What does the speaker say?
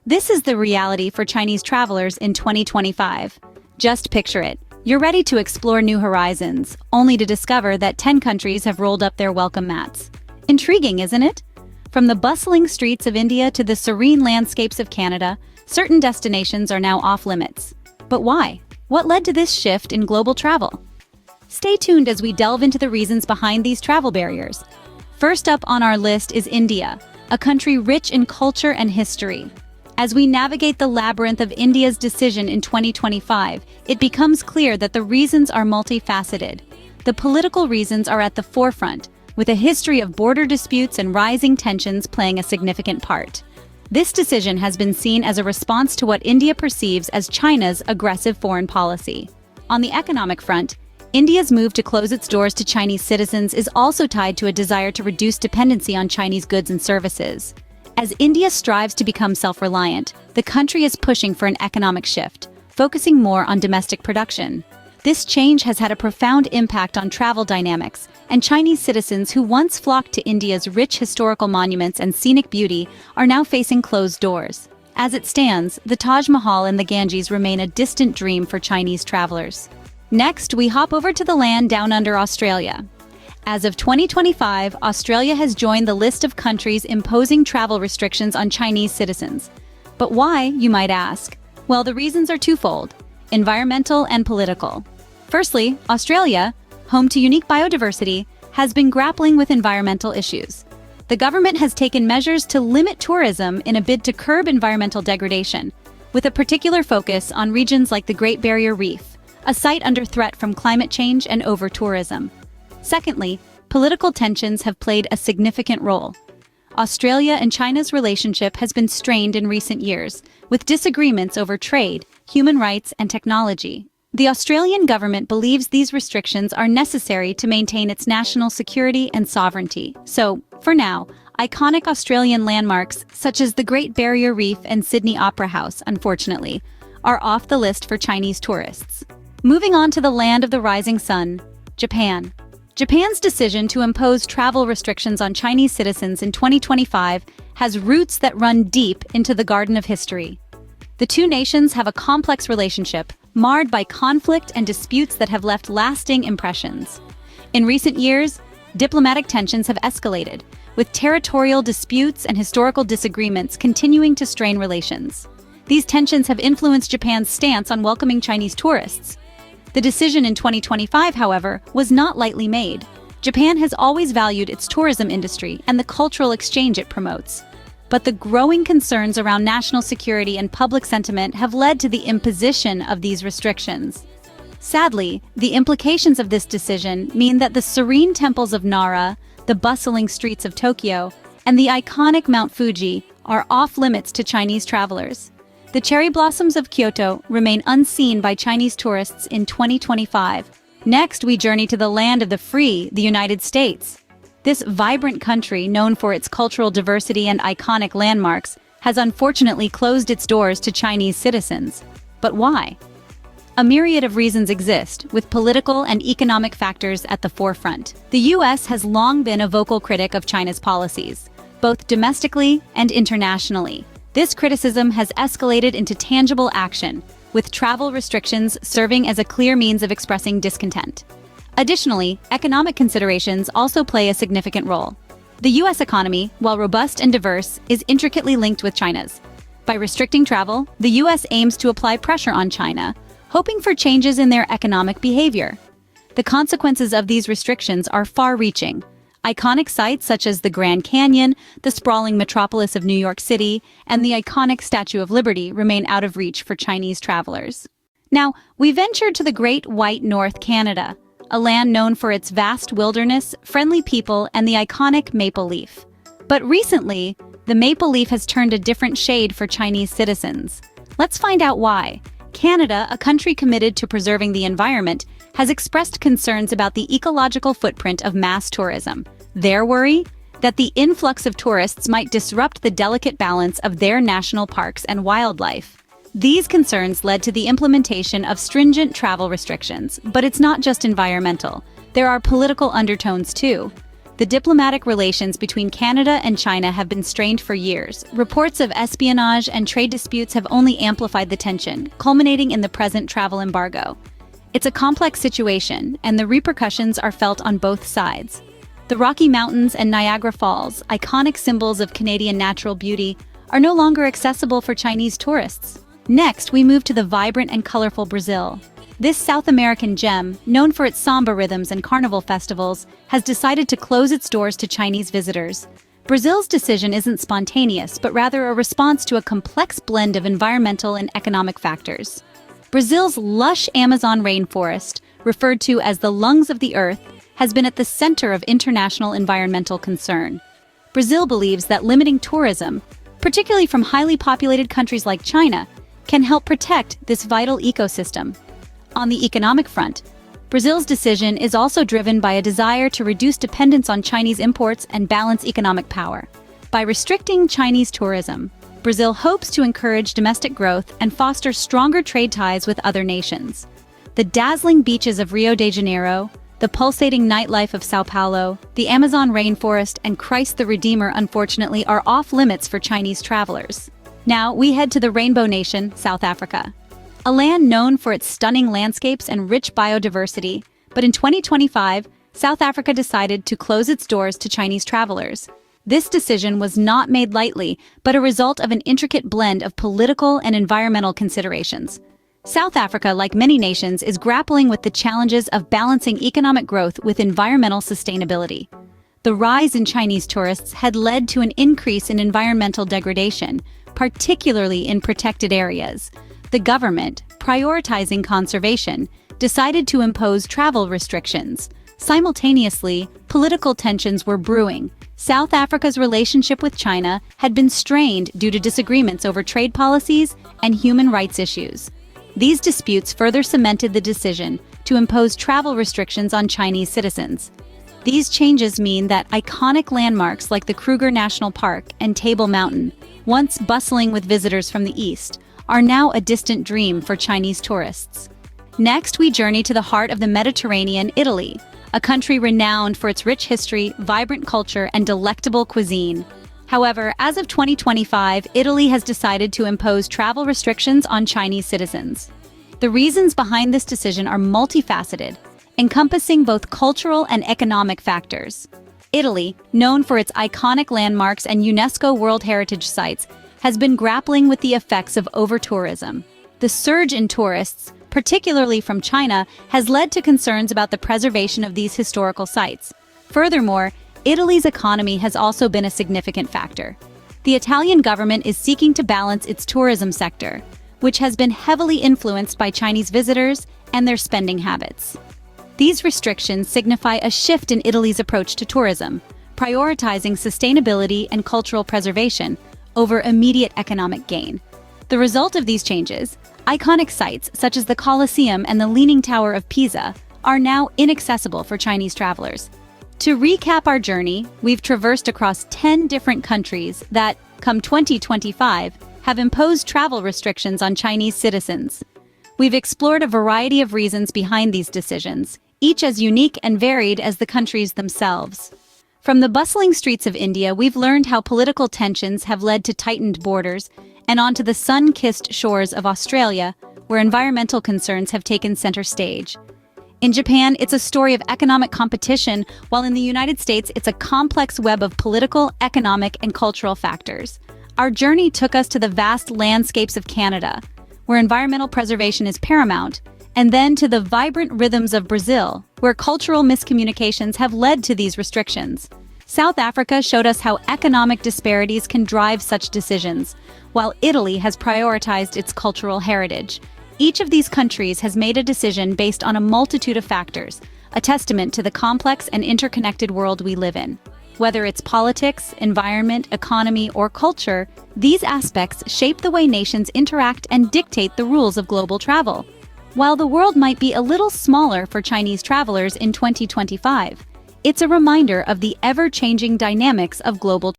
This is the reality for Chinese travelers in 2025. Just picture it. You're ready to explore new horizons, only to discover that 10 countries have rolled up their welcome mats. Intriguing, isn't it? From the bustling streets of India to the serene landscapes of Canada, certain destinations are now off-limits. But why? What led to this shift in global travel? Stay tuned as we delve into the reasons behind these travel barriers. First up on our list is India, a country rich in culture and history. As we navigate the labyrinth of India's decision in 2025, it becomes clear that the reasons are multifaceted. The political reasons are at the forefront, with a history of border disputes and rising tensions playing a significant part. This decision has been seen as a response to what India perceives as China's aggressive foreign policy. On the economic front, India's move to close its doors to Chinese citizens is also tied to a desire to reduce dependency on Chinese goods and services. As India strives to become self-reliant, the country is pushing for an economic shift, focusing more on domestic production. This change has had a profound impact on travel dynamics, and Chinese citizens who once flocked to India's rich historical monuments and scenic beauty are now facing closed doors. As it stands, the Taj Mahal and the Ganges remain a distant dream for Chinese travelers. Next, we hop over to the land down under Australia. As of 2025, Australia has joined the list of countries imposing travel restrictions on Chinese citizens. But why, you might ask? Well, the reasons are twofold: environmental and political. Firstly, Australia, home to unique biodiversity, has been grappling with environmental issues. The government has taken measures to limit tourism in a bid to curb environmental degradation, with a particular focus on regions like the Great Barrier Reef, a site under threat from climate change and over-tourism. Secondly, political tensions have played a significant role. Australia and China's relationship has been strained in recent years, with disagreements over trade, human rights, and technology. The Australian government believes these restrictions are necessary to maintain its national security and sovereignty. So, for now, iconic Australian landmarks such as the Great Barrier Reef and Sydney Opera House, unfortunately, are off the list for Chinese tourists. Moving on to the land of the rising sun, Japan. Japan's decision to impose travel restrictions on Chinese citizens in 2025 has roots that run deep into the Garden of History. The two nations have a complex relationship, marred by conflict and disputes that have left lasting impressions. In recent years, diplomatic tensions have escalated, with territorial disputes and historical disagreements continuing to strain relations. These tensions have influenced Japan's stance on welcoming Chinese tourists. The decision in 2025, however, was not lightly made. Japan has always valued its tourism industry and the cultural exchange it promotes. But the growing concerns around national security and public sentiment have led to the imposition of these restrictions. Sadly, the implications of this decision mean that the serene temples of Nara, the bustling streets of Tokyo, and the iconic Mount Fuji are off-limits to Chinese travelers. The cherry blossoms of Kyoto remain unseen by Chinese tourists in 2025. Next, we journey to the land of the free, the United States. This vibrant country, known for its cultural diversity and iconic landmarks, has unfortunately closed its doors to Chinese citizens. But why? A myriad of reasons exist, with political and economic factors at the forefront. The U.S. has long been a vocal critic of China's policies, both domestically and internationally. This criticism has escalated into tangible action, with travel restrictions serving as a clear means of expressing discontent. Additionally, economic considerations also play a significant role. The U.S. economy, while robust and diverse, is intricately linked with China's. By restricting travel, the U.S. aims to apply pressure on China, hoping for changes in their economic behavior. The consequences of these restrictions are far-reaching. Iconic sites such as the Grand Canyon, the sprawling metropolis of New York City, and the iconic Statue of Liberty remain out of reach for Chinese travelers. Now, we ventured to the Great White North, Canada, a land known for its vast wilderness, friendly people, and the iconic maple leaf. But recently, the maple leaf has turned a different shade for Chinese citizens. Let's find out why. Canada, a country committed to preserving the environment, has expressed concerns about the ecological footprint of mass tourism. Their worry? That the influx of tourists might disrupt the delicate balance of their national parks and wildlife. These concerns led to the implementation of stringent travel restrictions, but it's not just environmental. There are political undertones too. The diplomatic relations between Canada and China have been strained for years. Reports of espionage and trade disputes have only amplified the tension, culminating in the present travel embargo. It's a complex situation, and the repercussions are felt on both sides. The Rocky Mountains and Niagara Falls, iconic symbols of Canadian natural beauty, are no longer accessible for Chinese tourists. Next, we move to the vibrant and colorful Brazil. This South American gem, known for its samba rhythms and carnival festivals, has decided to close its doors to Chinese visitors. Brazil's decision isn't spontaneous, but rather a response to a complex blend of environmental and economic factors. Brazil's lush Amazon rainforest, referred to as the lungs of the earth, has been at the center of international environmental concern. Brazil believes that limiting tourism, particularly from highly populated countries like China, can help protect this vital ecosystem. On the economic front, Brazil's decision is also driven by a desire to reduce dependence on Chinese imports and balance economic power. By restricting Chinese tourism, Brazil hopes to encourage domestic growth and foster stronger trade ties with other nations. The dazzling beaches of Rio de Janeiro, the pulsating nightlife of Sao Paulo, the Amazon rainforest, and Christ the Redeemer, unfortunately, are off-limits for Chinese travelers. Now, we head to the Rainbow Nation, South Africa. A land known for its stunning landscapes and rich biodiversity, but in 2025, South Africa decided to close its doors to Chinese travelers. This decision was not made lightly, but a result of an intricate blend of political and environmental considerations. South Africa, like many nations, is grappling with the challenges of balancing economic growth with environmental sustainability. The rise in Chinese tourists had led to an increase in environmental degradation, particularly in protected areas. The government, prioritizing conservation, decided to impose travel restrictions. Simultaneously, political tensions were brewing. South Africa's relationship with China had been strained due to disagreements over trade policies and human rights issues. These disputes further cemented the decision to impose travel restrictions on Chinese citizens. These changes mean that iconic landmarks like the Kruger National Park and Table Mountain, once bustling with visitors from the east, are now a distant dream for Chinese tourists. Next, we journey to the heart of the Mediterranean, Italy, a country renowned for its rich history, vibrant culture, and delectable cuisine. However, as of 2025, Italy has decided to impose travel restrictions on Chinese citizens. The reasons behind this decision are multifaceted, encompassing both cultural and economic factors. Italy, known for its iconic landmarks and UNESCO World Heritage Sites, has been grappling with the effects of over-tourism. The surge in tourists, particularly from China, has led to concerns about the preservation of these historical sites. Furthermore, Italy's economy has also been a significant factor. The Italian government is seeking to balance its tourism sector, which has been heavily influenced by Chinese visitors and their spending habits. These restrictions signify a shift in Italy's approach to tourism, prioritizing sustainability and cultural preservation over immediate economic gain. The result of these changes, iconic sites such as the Colosseum and the Leaning Tower of Pisa, are now inaccessible for Chinese travelers. To recap our journey, we've traversed across 10 different countries that, come 2025, have imposed travel restrictions on Chinese citizens. We've explored a variety of reasons behind these decisions, each as unique and varied as the countries themselves. From the bustling streets of India, we've learned how political tensions have led to tightened borders, and onto the sun-kissed shores of Australia, where environmental concerns have taken center stage. In Japan, it's a story of economic competition, while in the United States, it's a complex web of political, economic, and cultural factors. Our journey took us to the vast landscapes of Canada, where environmental preservation is paramount, and then to the vibrant rhythms of Brazil, where cultural miscommunications have led to these restrictions. South Africa showed us how economic disparities can drive such decisions, while Italy has prioritized its cultural heritage. Each of these countries has made a decision based on a multitude of factors, a testament to the complex and interconnected world we live in. Whether it's politics, environment, economy, or culture, these aspects shape the way nations interact and dictate the rules of global travel. While the world might be a little smaller for Chinese travelers in 2025, it's a reminder of the ever-changing dynamics of global